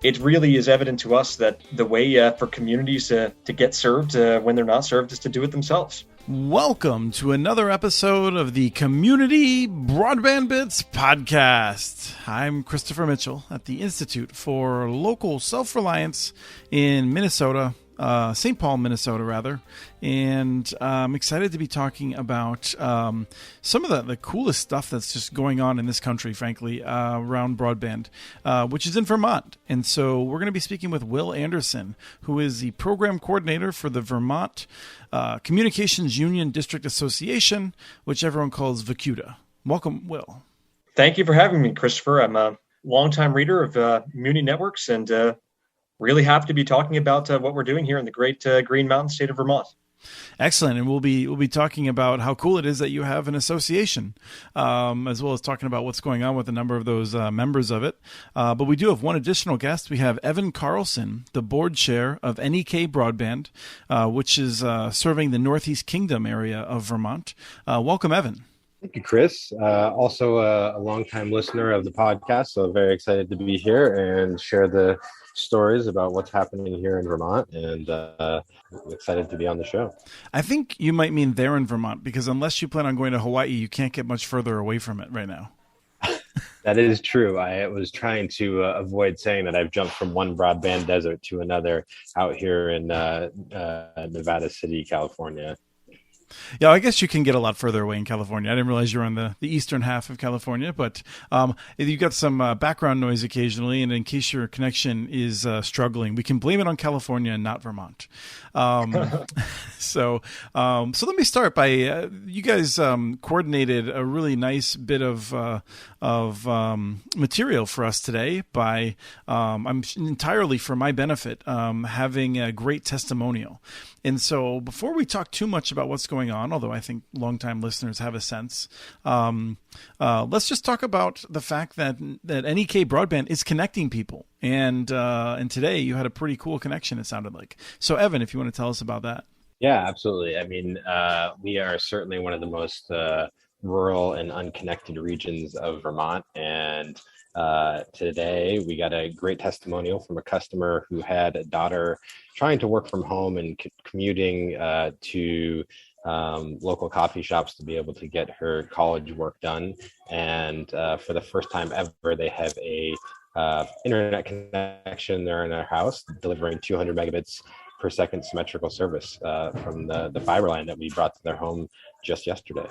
it really is evident to us that the way for communities to get served when they're not served is to do it themselves. Welcome to another episode of the Community Broadband Bits podcast. I'm Christopher Mitchell at the Institute for Local Self-Reliance in Minnesota, St. Paul, Minnesota, rather. And I'm excited to be talking about some of the coolest stuff that's just going on in this country, frankly, around broadband, which is in Vermont. And so we're going to be speaking with Will Anderson, who is the program coordinator for the Vermont Communications Union District Association, which everyone calls VCUDA. Welcome, Will. Thank you for having me, Christopher. I'm a longtime reader of Muni Networks and really happy to be talking about what we're doing here in the great Green Mountain state of Vermont. Excellent, and we'll be talking about how cool it is that you have an association, as well as talking about what's going on with a number of those members of it. But we do have one additional guest. We have Evan Carlson, the board chair of NEK Broadband, which is serving the Northeast Kingdom area of Vermont. Welcome, Evan. Thank you, Chris. Also a longtime listener of the podcast, so very excited to be here and share the stories about what's happening here in Vermont, and excited to be on the show. I think you might mean there in Vermont, because unless you plan on going to Hawaii, you can't get much further away from it right now. That is true. I was trying to avoid saying that I've jumped from one broadband desert to another out here in Nevada City, California. Yeah, I guess you can get a lot further away in California. I didn't realize you're on the eastern half of California, but you got some background noise occasionally, and in case your connection is struggling, we can blame it on California and not Vermont. So let me start by you guys coordinated a really nice bit of material for us today by I'm entirely for my benefit having a great testimonial. And so before we talk too much about what's going on, although I think longtime listeners have a sense, let's just talk about the fact that NEK Broadband is connecting people. And today you had a pretty cool connection, it sounded like. So Evan, if you want to tell us about that. Yeah, absolutely. I mean, we are certainly one of the most rural and unconnected regions of Vermont. And today we got a great testimonial from a customer who had a daughter trying to work from home and commuting to local coffee shops to be able to get her college work done. And for the first time ever, they have a internet connection there in their house, delivering 200 megabits per second symmetrical service from the fiber line that we brought to their home just yesterday.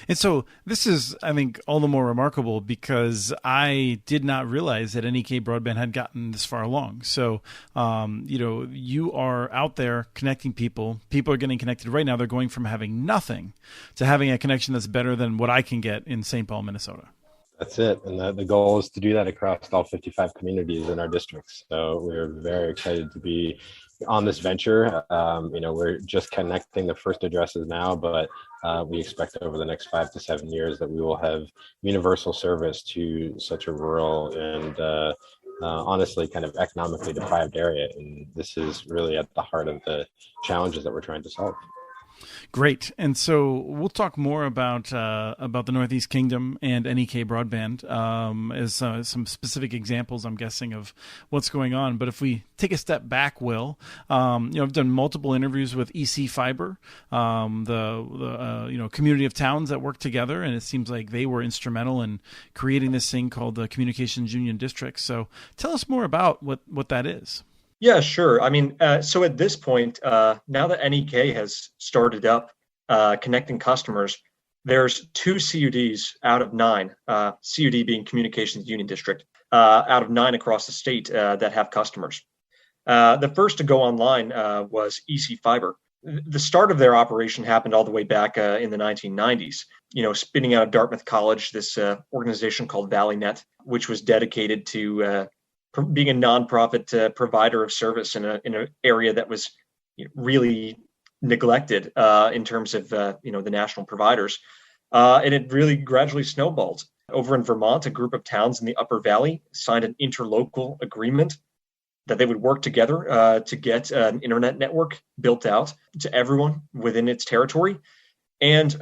And so this is, I think, all the more remarkable because I did not realize that NEK Broadband had gotten this far along. So, you are out there connecting people. People are getting connected right now. They're going from having nothing to having a connection that's better than what I can get in St. Paul, Minnesota. That's it. And the goal is to do that across all 55 communities in our districts. So we're very excited to be on this venture. We're just connecting the first addresses now, but we expect over the next 5 to 7 years that we will have universal service to such a rural and honestly kind of economically deprived area. And this is really at the heart of the challenges that we're trying to solve. Great. And so we'll talk more about the Northeast Kingdom and NEK Broadband as some specific examples, I'm guessing, of what's going on. But if we take a step back, Will, I've done multiple interviews with EC Fiber, the community of towns that work together, and it seems like they were instrumental in creating this thing called the Communications Union District. So tell us more about what that is. Yeah, sure. I mean, so at this point, now that NEK has started up connecting customers, there's 2 CUDs out of 9, CUD being Communications Union District, out of 9 across the state that have customers. The first to go online was EC Fiber. The start of their operation happened all the way back in the 1990s, spinning out of Dartmouth College, this organization called ValleyNet, which was dedicated to being a nonprofit provider of service in an area that was really neglected in terms of the national providers, and it really gradually snowballed. Over in Vermont, a group of towns in the Upper Valley signed an interlocal agreement that they would work together to get an internet network built out to everyone within its territory. And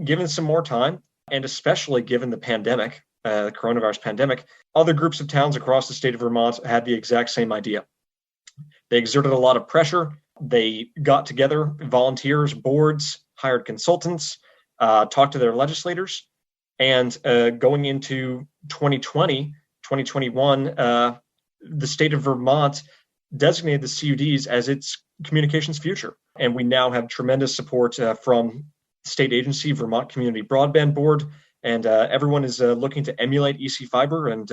given some more time, and especially given the pandemic, the coronavirus pandemic, other groups of towns across the state of Vermont had the exact same idea. They exerted a lot of pressure. They got together, volunteers, boards, hired consultants, talked to their legislators. And going into 2020, 2021, the state of Vermont designated the CUDs as its communications future. And we now have tremendous support from the state agency, Vermont Community Broadband Board, and everyone is looking to emulate EC Fiber and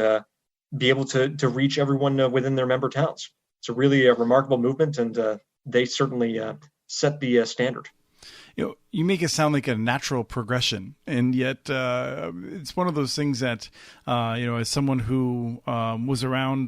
be able to reach everyone within their member towns. It's a really remarkable movement, and they certainly set the standard. You make it sound like a natural progression, and yet it's one of those things that, as someone who was around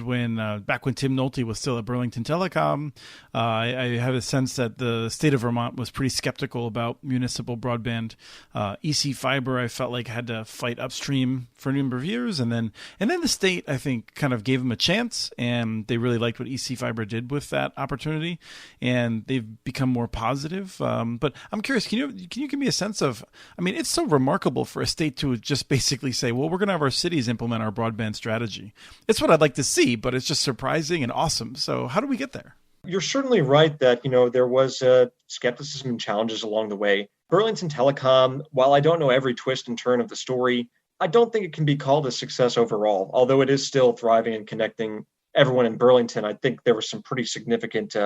back when Tim Nolte was still at Burlington Telecom, I have a sense that the state of Vermont was pretty skeptical about municipal broadband. EC Fiber, I felt like had to fight upstream for a number of years, and then the state, I think, kind of gave them a chance, and they really liked what EC Fiber did with that opportunity, and they've become more positive. But I'm curious, can you give me a sense of, it's so remarkable for a state to just basically say, well, we're going to have our cities implement our broadband strategy. It's what I'd like to see, but it's just surprising and awesome. So how do we get there? You're certainly right that, there was skepticism and challenges along the way. Burlington Telecom, while I don't know every twist and turn of the story, I don't think it can be called a success overall, although it is still thriving and connecting everyone in Burlington. I think there were some pretty significant,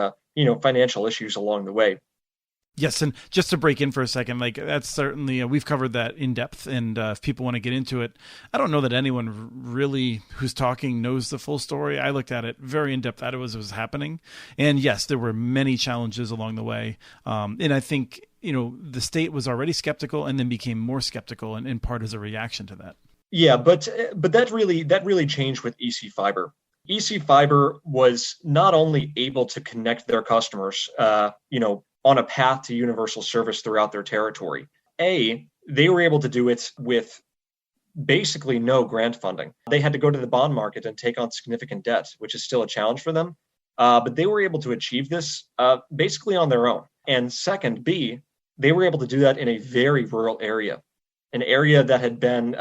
financial issues along the way. Yes, and just to break in for a second, that's certainly, we've covered that in depth, and if people want to get into it, I don't know that anyone really who's talking knows the full story. I looked at it very in depth as it was happening, and yes, there were many challenges along the way, and I think, the state was already skeptical and then became more skeptical, and in part as a reaction to that. Yeah, but that really changed with EC Fiber. EC Fiber was not only able to connect their customers, on a path to universal service throughout their territory. They were able to do it with basically no grant funding. They had to go to the bond market and take on significant debt, which is still a challenge for them. But they were able to achieve this basically on their own. And second, they were able to do that in a very rural area, an area that had been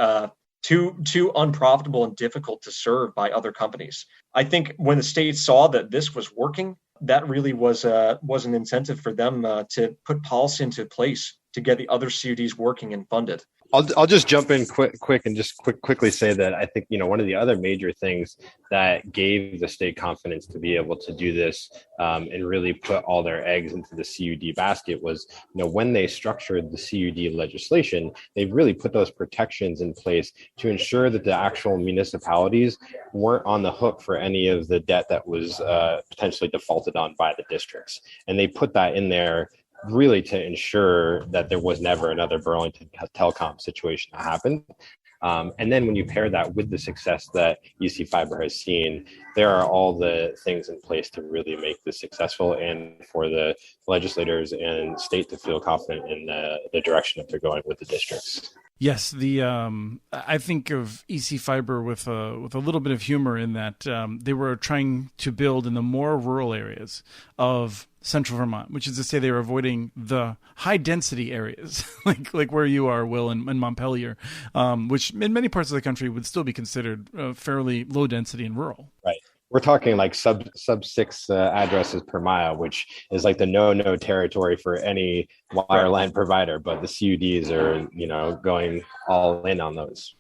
too unprofitable and difficult to serve by other companies. I think when the state saw that this was working, that really was an incentive for them to put policy into place to get the other CUDs working and funded. I'll just jump in quick and just quickly say that I think, one of the other major things that gave the state confidence to be able to do this and really put all their eggs into the CUD basket was, when they structured the CUD legislation, they really put those protections in place to ensure that the actual municipalities weren't on the hook for any of the debt that was potentially defaulted on by the districts. And they put that in there really to ensure that there was never another Burlington Telecom situation that happened. And then when you pair that with the success that EC Fiber has seen, there are all the things in place to really make this successful and for the legislators and state to feel confident in the direction that they're going with the districts. Yes, I think of EC Fiber with a little bit of humor in that they were trying to build in the more rural areas of central Vermont, which is to say they were avoiding the high density areas like where you are, Will, in Montpelier, which in many parts of the country would still be considered fairly low density and rural. Right. We're talking like sub 6 addresses per mile, which is like the no territory for any wireline provider. But the CUDs are, going all in on those.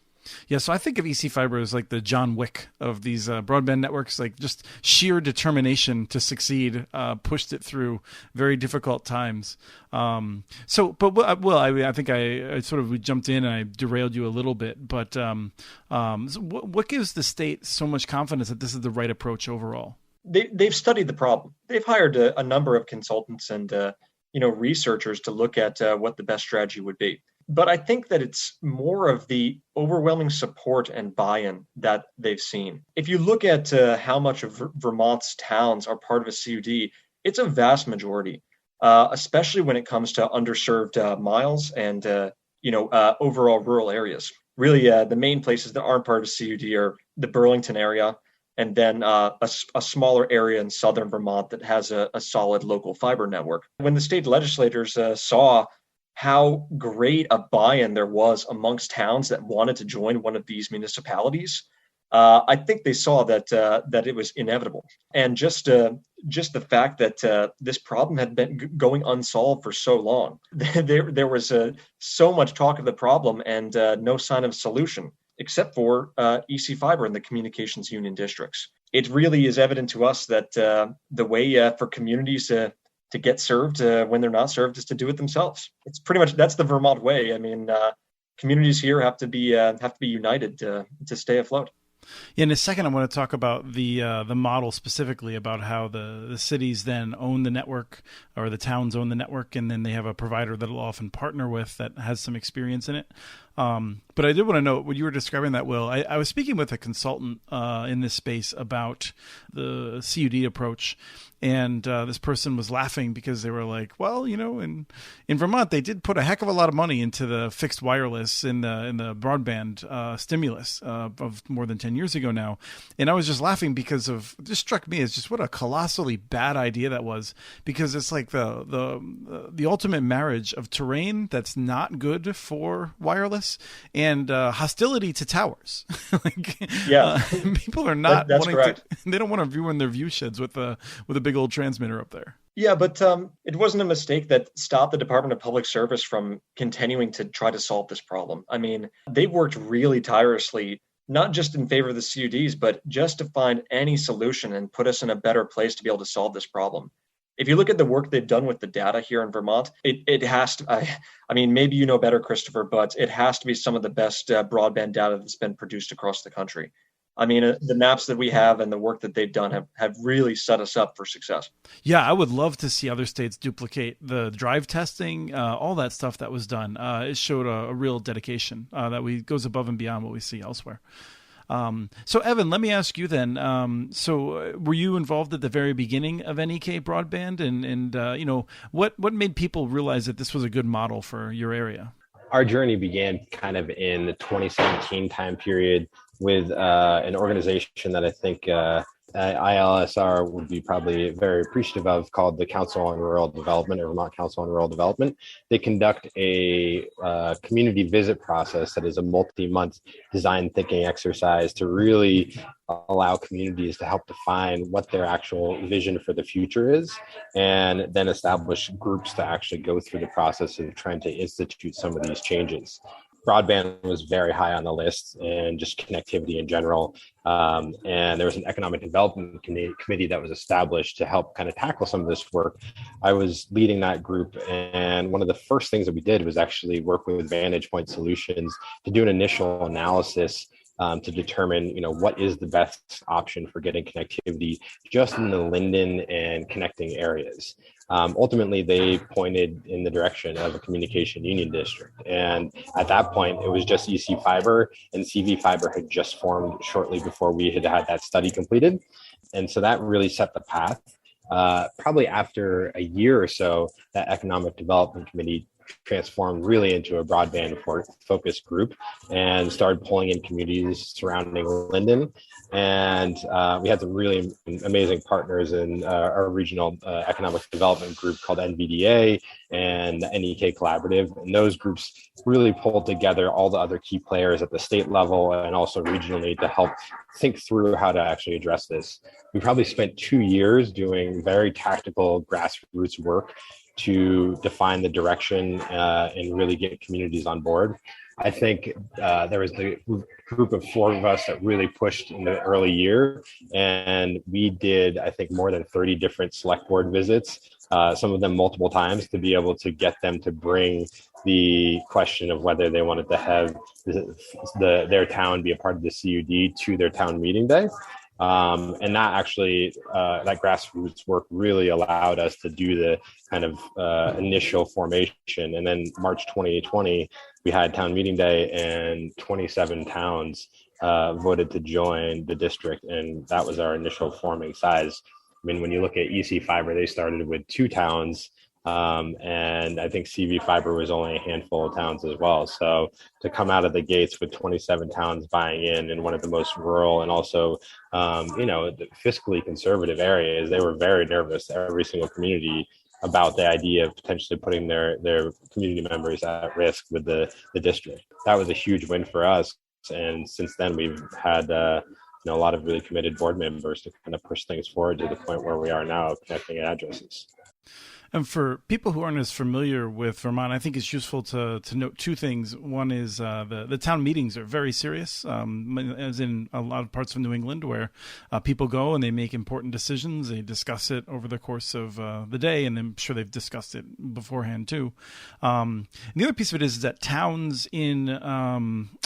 Yeah, so I think of EC Fiber as like the John Wick of these broadband networks, like just sheer determination to succeed, pushed it through very difficult times. I think I sort of jumped in and I derailed you a little bit, but so what gives the state so much confidence that this is the right approach overall? They've studied the problem. They've hired a number of consultants and researchers to look at what the best strategy would be. But I think that it's more of the overwhelming support and buy-in that they've seen. If you look at how much of Vermont's towns are part of a CUD, it's a vast majority, especially when it comes to underserved miles and overall rural areas. Really, the main places that aren't part of a CUD are the Burlington area, and then a smaller area in southern Vermont that has a solid local fiber network. When the state legislators saw how great a buy-in there was amongst towns that wanted to join one of these municipalities. I think they saw that it was inevitable, and just the fact that this problem had been going unsolved for so long. There was so much talk of the problem and no sign of solution, except for EC Fiber in the communications union districts. It really is evident to us that the way for communities to get served when they're not served is to do it themselves. It's pretty much, that's the Vermont way. I mean, communities here have to be united to stay afloat. Yeah, in a second, I want to talk about the model specifically, about how the cities then own the network, or the towns own the network, and then they have a provider that will often partner with that has some experience in it. But I did want to know, when you were describing that, Will, I was speaking with a consultant in this space about the CUD approach, and this person was laughing because they were like, well, in Vermont, they did put a heck of a lot of money into the fixed wireless in the broadband stimulus of more than 10 years ago now. And I was just laughing because it just struck me as just what a colossally bad idea that was, because it's like the ultimate marriage of terrain that's not good for wireless and hostility to towers. People are not wanting to, they don't want to ruin their view sheds with a big old transmitter up there. Yeah, but it wasn't a mistake that stopped the Department of Public Service from continuing to try to solve this problem. I mean, they worked really tirelessly, not just in favor of the CUDs, but just to find any solution and put us in a better place to be able to solve this problem. If you look at the work they've done with the data here in Vermont, it has to, I mean, maybe you know better, Christopher, but it has to be some of the best broadband data that's been produced across the country. I mean, the maps that we have and the work that they've done have really set us up for success. Yeah, I would love to see other states duplicate the drive testing, all that stuff that was done. It showed a real dedication that goes above and beyond what we see elsewhere. So, Evan, let me ask you then. So, were you involved at the very beginning of NEK Broadband, and what made people realize that this was a good model for your area? Our journey began kind of in the 2017 time period with an organization that I think ILSR would be probably very appreciative of, called the Council on Rural Development, or Vermont Council on Rural Development. They conduct a community visit process that is a multi-month design thinking exercise to really allow communities to help define what their actual vision for the future is, and then establish groups to actually go through the process of trying to institute some of these changes. Broadband was very high on the list, and just connectivity in general. And there was an economic development committee that was established to help kind of tackle some of this work. I was leading that group, and one of the first things that we did was actually work with Vantage Point Solutions to do an initial analysis to determine, what is the best option for getting connectivity just in the Linden and connecting areas. Ultimately, they pointed in the direction of a communication union district. And at that point, it was just EC Fiber, and CV Fiber had just formed shortly before we had that study completed. And so that really set the path. Probably after a year or so, that Economic Development Committee transformed really into a broadband focused group and started pulling in communities surrounding Linden. And we had some really amazing partners in our regional economic development group called NVDA and the NEK Collaborative. And those groups really pulled together all the other key players at the state level and also regionally to help think through how to actually address this. We probably spent 2 years doing very tactical grassroots work to define the direction and really get communities on board. I think there was the group of 4 of us that really pushed in the early year, and we did, I think, more than 30 different select board visits, some of them multiple times, to be able to get them to bring the question of whether they wanted to have their town be a part of the CUD to their town meeting day. And that actually, that grassroots work really allowed us to do the kind of initial formation. And then March 2020, we had town meeting day, and 27 towns voted to join the district. And that was our initial forming size. I mean, when you look at EC Fiber, they started with 2 towns. And I think CV Fiber was only a handful of towns as well. So to come out of the gates with 27 towns buying in one of the most rural and also, fiscally conservative areas, they were very nervous. Every single community about the idea of potentially putting their community members at risk with the district. That was a huge win for us. And since then, we've had a lot of really committed board members to kind of push things forward to the point where we are now, connecting addresses. And for people who aren't as familiar with Vermont, I think it's useful to note two things. One is the town meetings are very serious, as in a lot of parts of New England, where people go and they make important decisions. They discuss it over the course of the day, and I'm sure they've discussed it beforehand too. And the other piece of it is that towns in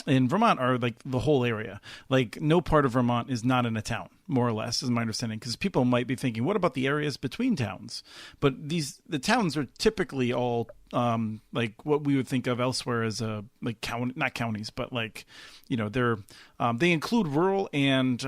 Vermont are like the whole area. Like no part of Vermont is not in a town, more or less, is my understanding, because people might be thinking, what about the areas between towns? But the towns are typically all like what we would think of elsewhere as like not counties, but like, they're they include rural and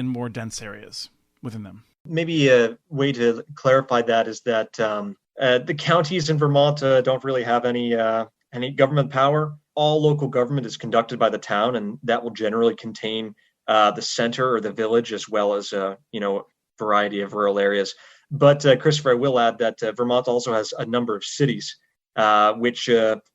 more dense areas within them. Maybe a way to clarify that is that the counties in Vermont don't really have any government power. All local government is conducted by the town, and that will generally contain the center or the village, as well as variety of rural areas. But Christopher, I will add that Vermont also has a number of cities which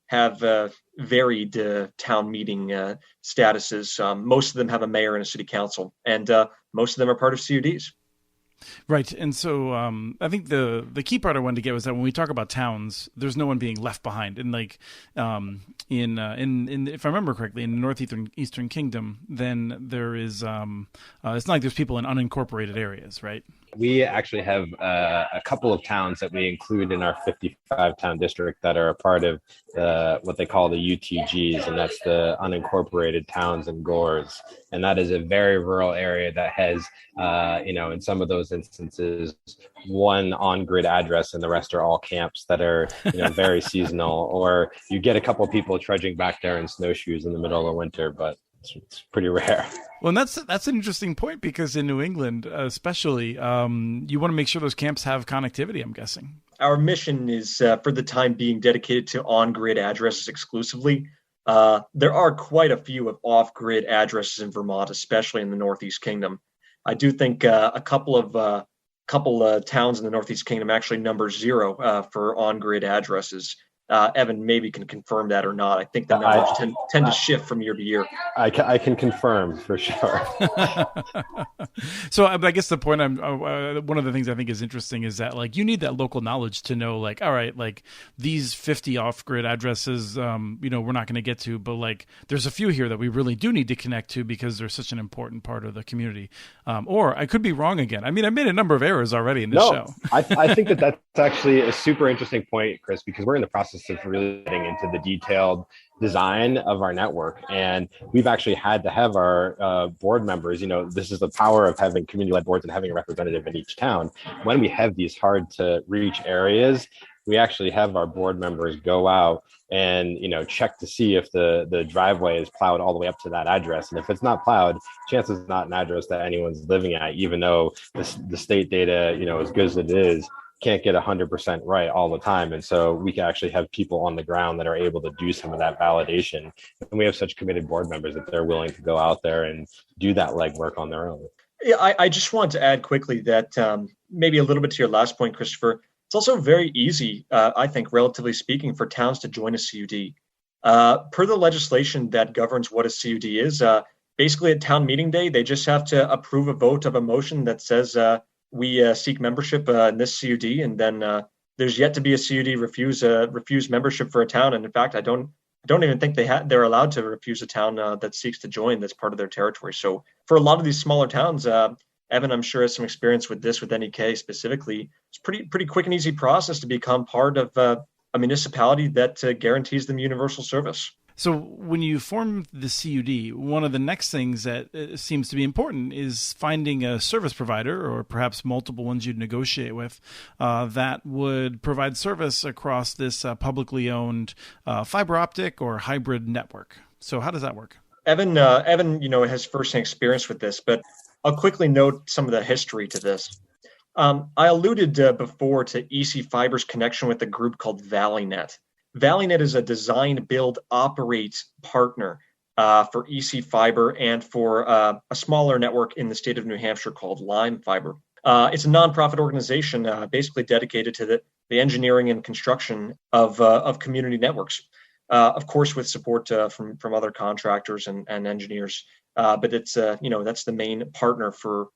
have varied town meeting statuses. Most of them have a mayor and a city council, and most of them are part of CUDs. Right. And so I think the key part I wanted to get was that when we talk about towns, there's no one being left behind. And like in if I remember correctly, in the Northeastern Kingdom, then there is it's not like there's people in unincorporated areas, right? We actually have a couple of towns that we include in our 55-town district that are a part of what they call the UTGs, and that's the unincorporated towns and gores. And that is a very rural area that has, in some of those instances, one on-grid address, and the rest are all camps that are, very seasonal. Or you get a couple of people trudging back there in snowshoes in the middle of winter, but it's pretty rare. Well, and that's an interesting point, because in New England, especially, you want to make sure those camps have connectivity, I'm guessing. Our mission is, for the time being, dedicated to on-grid addresses exclusively. There are quite a few of off-grid addresses in Vermont, especially in the Northeast Kingdom. I do think a couple of towns in the Northeast Kingdom actually number 0 for on-grid addresses. Evan maybe can confirm that or not. I think the numbers tend to shift from year to year. I can confirm for sure. So I guess the point one of the things I think is interesting is that like you need that local knowledge to know like, all right, like these 50 off-grid addresses, we're not going to get to, but like there's a few here that we really do need to connect to because they're such an important part of the community. Or I could be wrong again. I mean, I made a number of errors already in this show. I think that's actually a super interesting point, Chris, because we're in the process of really getting into the detailed design of our network. And we've actually had to have our board members, this is the power of having community-led boards and having a representative in each town. When we have these hard to reach areas, we actually have our board members go out and, check to see if the driveway is plowed all the way up to that address. And if it's not plowed, chances not an address that anyone's living at, even though the state data, as good as it is, can't get 100% right all the time. And so we can actually have people on the ground that are able to do some of that validation. And we have such committed board members that they're willing to go out there and do that legwork on their own. Yeah, I just want to add quickly that maybe a little bit to your last point, Christopher, it's also very easy, I think, relatively speaking, for towns to join a CUD. Per the legislation that governs what a CUD is, basically at town meeting day, they just have to approve a vote of a motion that says we seek membership in this CUD, and then there's yet to be a CUD refuse membership for a town. And in fact, I don't even think they're allowed to refuse a town that seeks to join that's part of their territory. So for a lot of these smaller towns, Evan, I'm sure has some experience with this with NEK specifically. It's pretty quick and easy process to become part of a municipality that guarantees them universal service. So when you form the CUD, one of the next things that seems to be important is finding a service provider, or perhaps multiple ones you'd negotiate with, that would provide service across this publicly owned fiber optic or hybrid network. So how does that work? Evan, has firsthand experience with this, but I'll quickly note some of the history to this. I alluded before to EC Fiber's connection with a group called ValleyNet. ValleyNet is a design, build, operate partner for EC Fiber and for a smaller network in the state of New Hampshire called Lime Fiber. It's a nonprofit organization basically dedicated to the engineering and construction of community networks. Of course, with support from other contractors and engineers, but it's that's the main partner for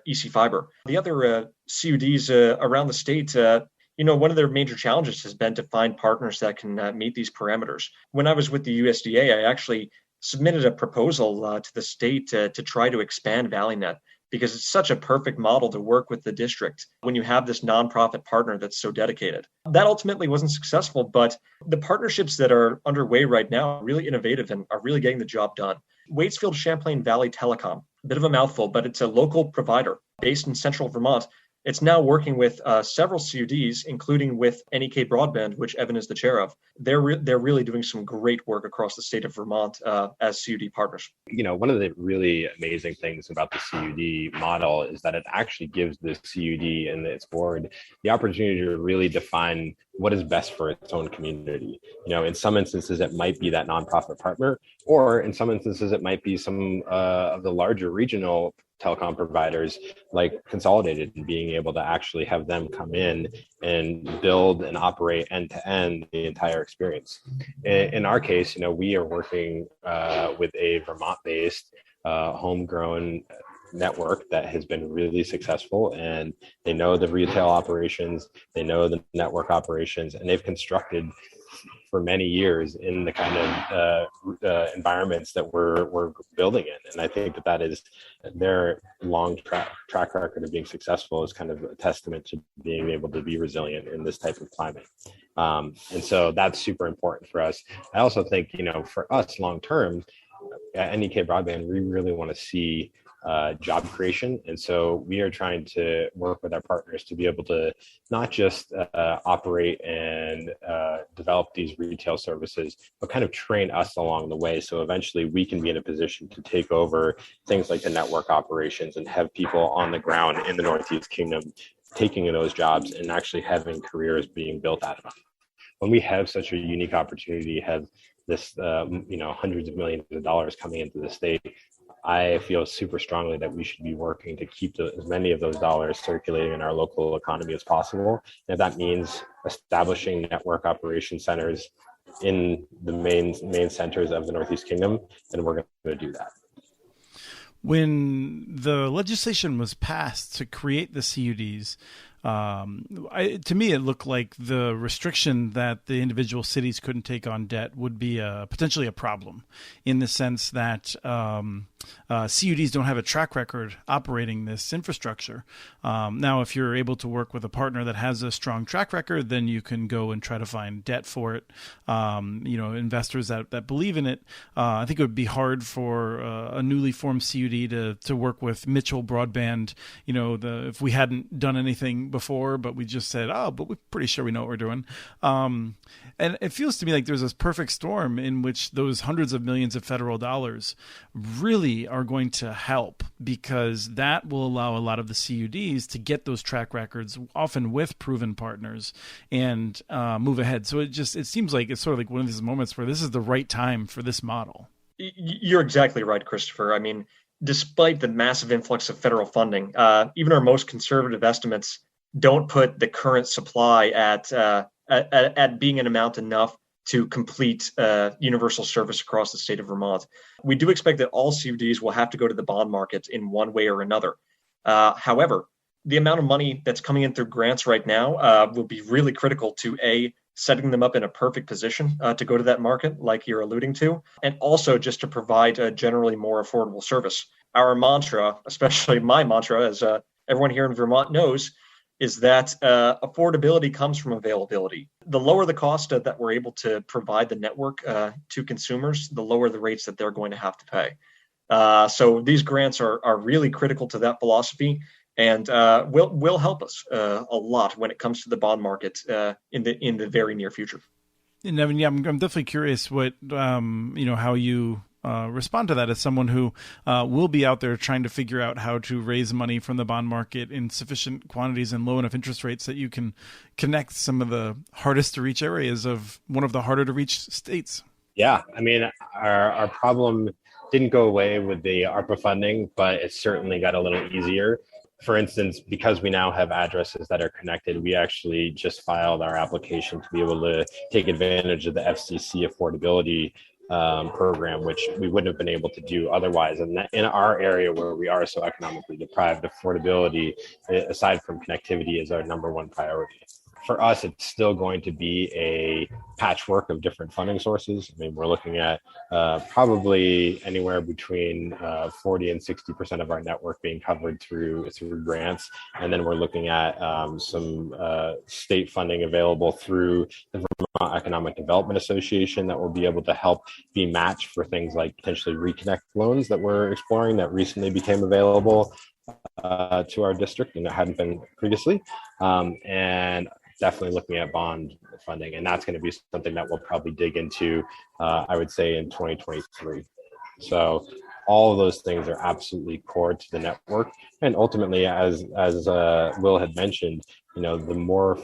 EC Fiber. The other CUDs around the state, one of their major challenges has been to find partners that can meet these parameters. When I was with the USDA, I actually submitted a proposal to the state to try to expand ValleyNet, because it's such a perfect model to work with the district when you have this nonprofit partner that's so dedicated. That ultimately wasn't successful, but the partnerships that are underway right now are really innovative and are really getting the job done. Waitsfield Champlain Valley Telecom, a bit of a mouthful, but it's a local provider based in central Vermont. It's now working with several CUDs, including with NEK Broadband, which Evan is the chair of. They're really doing some great work across the state of Vermont as CUD partners. One of the really amazing things about the CUD model is that it actually gives the CUD and its board the opportunity to really define what is best for its own community. In some instances, it might be that nonprofit partner, or in some instances, it might be some of the larger regional telecom providers like Consolidated, and being able to actually have them come in and build and operate end to end the entire experience. In our case, we are working with a Vermont-based homegrown network that has been really successful, and they know the retail operations, they know the network operations, and they've constructed for many years in the kind of environments that we're building in. And I think that is their long track record of being successful is kind of a testament to being able to be resilient in this type of climate. And so that's super important for us. I also think, for us long term at NEK Broadband, we really want to see job creation. And so we are trying to work with our partners to be able to not just operate and develop these retail services, but kind of train us along the way. So eventually we can be in a position to take over things like the network operations and have people on the ground in the Northeast Kingdom taking those jobs and actually having careers being built out of them. When we have such a unique opportunity, have this, hundreds of millions of dollars coming into the state, I feel super strongly that we should be working to keep as many of those dollars circulating in our local economy as possible. And if that means establishing network operation centers in the main centers of the Northeast Kingdom, then we're going to do that. When the legislation was passed to create the CUDs, to me, it looked like the restriction that the individual cities couldn't take on debt would be potentially a problem, in the sense that CUDs don't have a track record operating this infrastructure. Now, if you're able to work with a partner that has a strong track record, then you can go and try to find debt for it. Investors that believe in it. I think it would be hard for a newly formed CUD to work with Mitchell Broadband. If we hadn't done anything before, but we just said, but we're pretty sure we know what we're doing. And it feels to me like there's this perfect storm in which those hundreds of millions of federal dollars really are going to help, because that will allow a lot of the CUDs to get those track records, often with proven partners, and move ahead. So it seems like it's sort of like one of these moments where this is the right time for this model. You're exactly right, Christopher. I mean, despite the massive influx of federal funding, even our most conservative estimates don't put the current supply at being an amount enough to complete universal service across the state of Vermont. We do expect that all CUDs will have to go to the bond market in one way or another. However, the amount of money that's coming in through grants right now will be really critical to setting them up in a perfect position to go to that market, like you're alluding to, and also just to provide a generally more affordable service. Our mantra, especially my mantra, as everyone here in Vermont knows, is that affordability comes from availability. The lower the cost that we're able to provide the network to consumers, the lower the rates that they're going to have to pay. So these grants are really critical to that philosophy, and will help us a lot when it comes to the bond market in the very near future. And Evan, I'm definitely curious what how you respond to that as someone who will be out there trying to figure out how to raise money from the bond market in sufficient quantities and low enough interest rates that you can connect some of the hardest to reach areas of one of the harder to reach states. Yeah, I mean, our problem didn't go away with the ARPA funding, but it certainly got a little easier. For instance, because we now have addresses that are connected, we actually just filed our application to be able to take advantage of the FCC affordability program, which we wouldn't have been able to do otherwise. And that, in our area where we are so economically deprived, affordability, aside from connectivity, is our number one priority. For us, it's still going to be a patchwork of different funding sources. I mean, we're looking at probably anywhere between 40 and 60% of our network being covered through grants. And then we're looking at some state funding available through the Vermont Economic Development Association that will be able to help be matched for things like potentially reconnect loans that we're exploring that recently became available to our district and it hadn't been previously. And definitely looking at bond funding, and that's going to be something that we'll probably dig into, I would say, in 2023. So all of those things are absolutely core to the network. And ultimately, as Will had mentioned, the more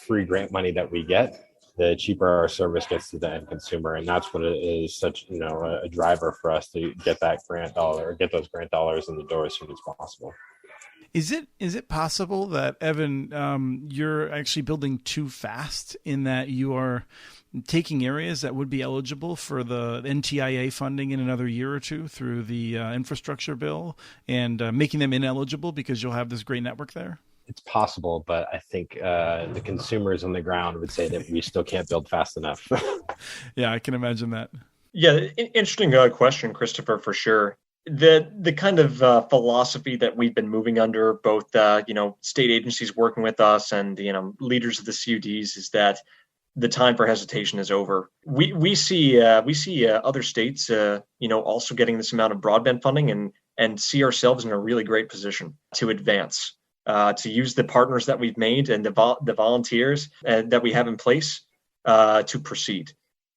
free grant money that we get, the cheaper our service gets to the end consumer. And that's what it is such, a driver for us to get that grant dollar or get those grant dollars in the door as soon as possible. Is it possible that, Evan, you're actually building too fast in that you are taking areas that would be eligible for the NTIA funding in another year or two through the infrastructure bill and making them ineligible because you'll have this great network there? It's possible, but I think the consumers on the ground would say that we still can't build fast enough. Yeah, I can imagine that. Yeah, interesting question, Christopher, for sure. The kind of philosophy that we've been moving under, both state agencies working with us and leaders of the CUDs, is that the time for hesitation is over. We see other states also getting this amount of broadband funding and see ourselves in a really great position to advance, to use the partners that we've made and the volunteers that we have in place to proceed.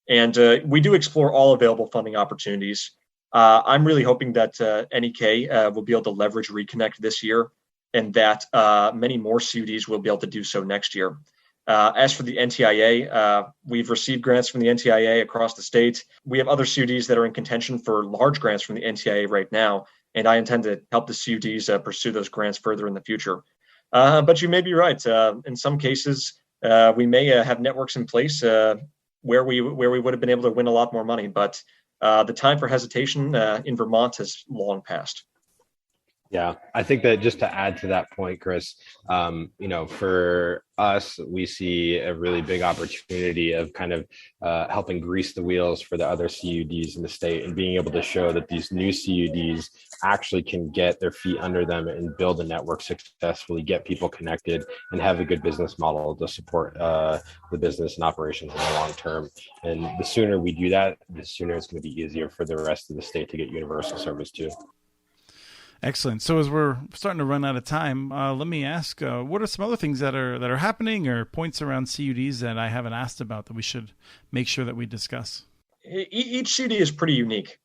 And we do explore all available funding opportunities. I'm really hoping that NEK will be able to leverage Reconnect this year and that many more CUDs will be able to do so next year. As for the NTIA, we've received grants from the NTIA across the state. We have other CUDs that are in contention for large grants from the NTIA right now, and I intend to help the CUDs pursue those grants further in the future. But you may be right. In some cases, we may have networks in place where we would have been able to win a lot more money, but the time for hesitation in Vermont has long passed. Yeah, I think that just to add to that point, Chris, for us, we see a really big opportunity of kind of helping grease the wheels for the other CUDs in the state and being able to show that these new CUDs actually can get their feet under them and build a network successfully, get people connected, and have a good business model to support the business and operations in the long term. And the sooner we do that, the sooner it's going to be easier for the rest of the state to get universal service too. Excellent. So as we're starting to run out of time, let me ask, what are some other things that are happening or points around CUDs that I haven't asked about that we should make sure that we discuss? Each CUD is pretty unique.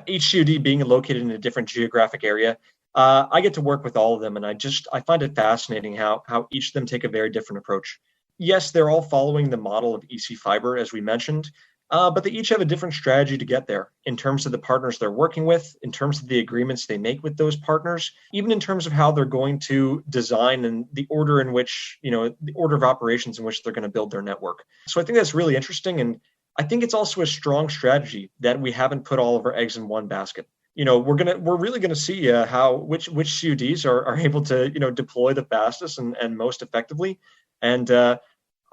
Each CUD being located in a different geographic area. I get to work with all of them, and I find it fascinating how each of them take a very different approach. Yes, they're all following the model of EC Fiber, as we mentioned, but they each have a different strategy to get there in terms of the partners they're working with, in terms of the agreements they make with those partners, even in terms of how they're going to design and the order in which, the order of operations in which they're going to build their network. So I think that's really interesting. And I think it's also a strong strategy that we haven't put all of our eggs in one basket. We're really gonna see which CUDs are able to deploy the fastest and most effectively. And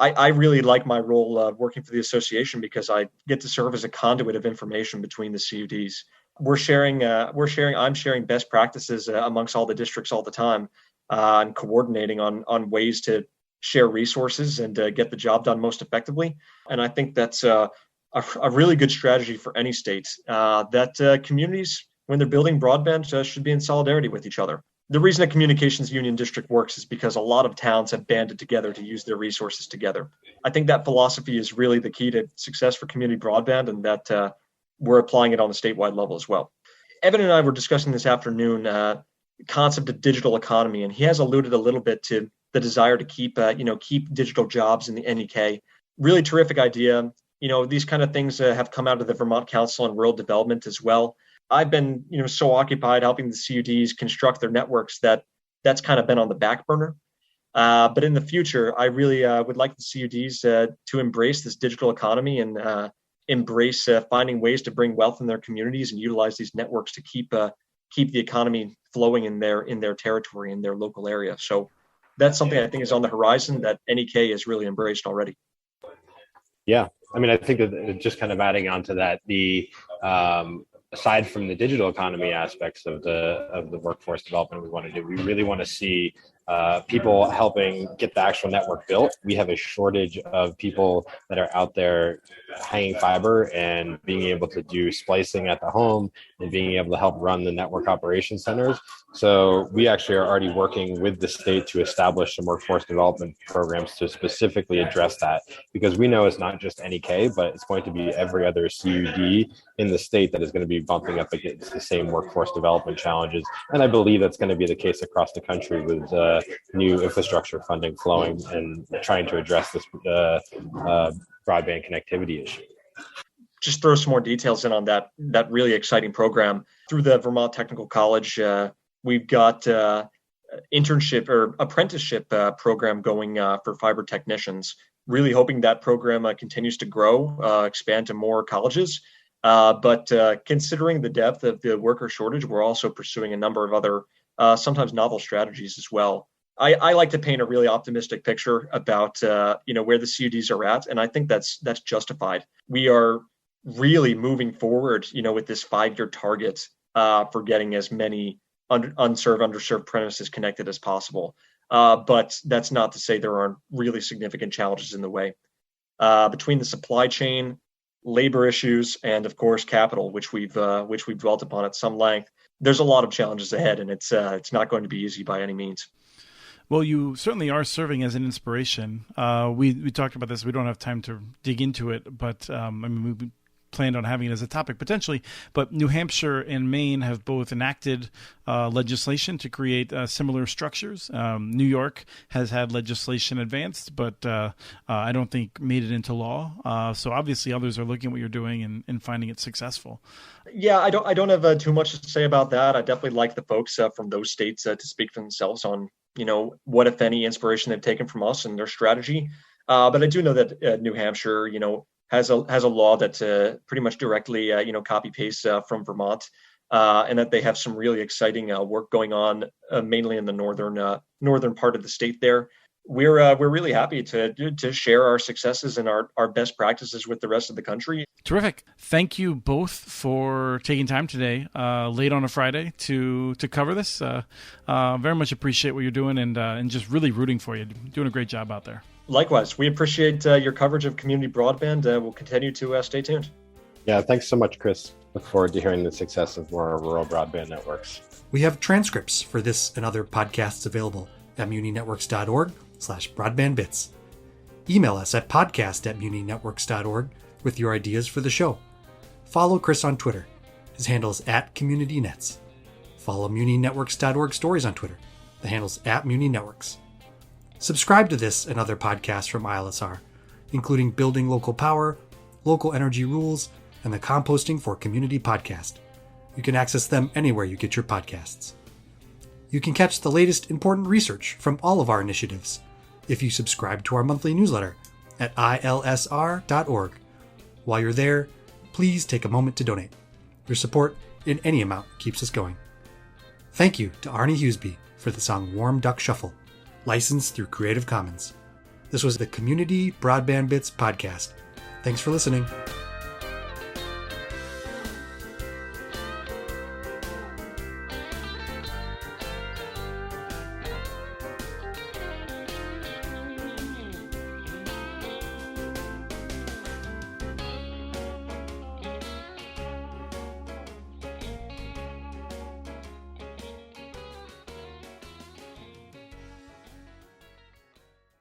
I really like my role working for the association because I get to serve as a conduit of information between the CUDs. I'm sharing best practices amongst all the districts all the time, and coordinating on ways to share resources and get the job done most effectively. And I think that's a really good strategy for any state, that communities, when they're building broadband, should be in solidarity with each other. The reason a communications union district works is because a lot of towns have banded together to use their resources together. I think that philosophy is really the key to success for community broadband, and that we're applying it on a statewide level as well. Evan and I were discussing this afternoon the concept of digital economy, and he has alluded a little bit to the desire to keep digital jobs in the NEK. Really terrific idea. These kind of things have come out of the Vermont Council on Rural Development as well. I've been, so occupied helping the CUDs construct their networks that that's kind of been on the back burner. But in the future, I really would like the CUDs to embrace this digital economy and embrace finding ways to bring wealth in their communities and utilize these networks to keep the economy flowing in their territory, in their local area. So that's something I think is on the horizon that NEK has really embraced already. Yeah, I mean, I think that just kind of adding on to that, the aside from the digital economy aspects of the workforce development we want to do, we really want to see people helping get the actual network built. We have a shortage of people that are out there hanging fiber and being able to do splicing at the home and being able to help run the network operations centers. So we actually are already working with the state to establish some workforce development programs to specifically address that, because we know it's not just NEK, but it's going to be every other CUD in the state that is going to be bumping up against the same workforce development challenges. And I believe that's going to be the case across the country with new infrastructure funding flowing and trying to address this broadband connectivity issue. Just throw some more details in on that really exciting program. Through the Vermont Technical College, we've got internship or apprenticeship program going for fiber technicians. Really hoping that program continues to grow, expand to more colleges. But considering the depth of the worker shortage, we're also pursuing a number of other sometimes novel strategies as well. I like to paint a really optimistic picture about where the CUDs are at, and I think that's justified. We are really moving forward, with this 5-year target for getting as many underserved premises connected as possible. But that's not to say there aren't really significant challenges in the way. Between the supply chain, labor issues, and of course capital, which we've dwelt upon at some length, there's a lot of challenges ahead, and it's not going to be easy by any means. Well, you certainly are serving as an inspiration. We talked about this. We don't have time to dig into it, but we planned on having it as a topic potentially. But New Hampshire and Maine have both enacted legislation to create similar structures. New York has had legislation advanced, but I don't think made it into law. So obviously others are looking at what you're doing and finding it successful. Yeah, I don't have too much to say about that. I definitely like the folks from those states to speak for themselves on what, if any, inspiration they've taken from us and their strategy. But I do know that New Hampshire, has a law that pretty much directly, copy paste from Vermont, and that they have some really exciting work going on, mainly in the northern part of the state there. We're really happy to share our successes and our best practices with the rest of the country. Terrific. Thank you both for taking time today, late on a Friday, to cover this. Very much appreciate what you're doing and just really rooting for you. Doing a great job out there. Likewise, we appreciate your coverage of community broadband. We'll continue to stay tuned. Yeah, thanks so much, Chris. Look forward to hearing the success of more rural broadband networks. We have transcripts for this and other podcasts available at muninetworks.org/broadbandbits. Email us at podcast@muninetworks.org with your ideas for the show. Follow Chris on Twitter. His handle is @CommunityNets. Follow muninetworks.org stories on Twitter. The handle's @muninetworks. Subscribe to this and other podcasts from ILSR, including Building Local Power, Local Energy Rules, and the Composting for Community podcast. You can access them anywhere you get your podcasts. You can catch the latest important research from all of our initiatives if you subscribe to our monthly newsletter at ilsr.org. While you're there, please take a moment to donate. Your support in any amount keeps us going. Thank you to Arnie Hughesby for the song Warm Duck Shuffle, licensed through Creative Commons. This was the Community Broadband Bits podcast. Thanks for listening.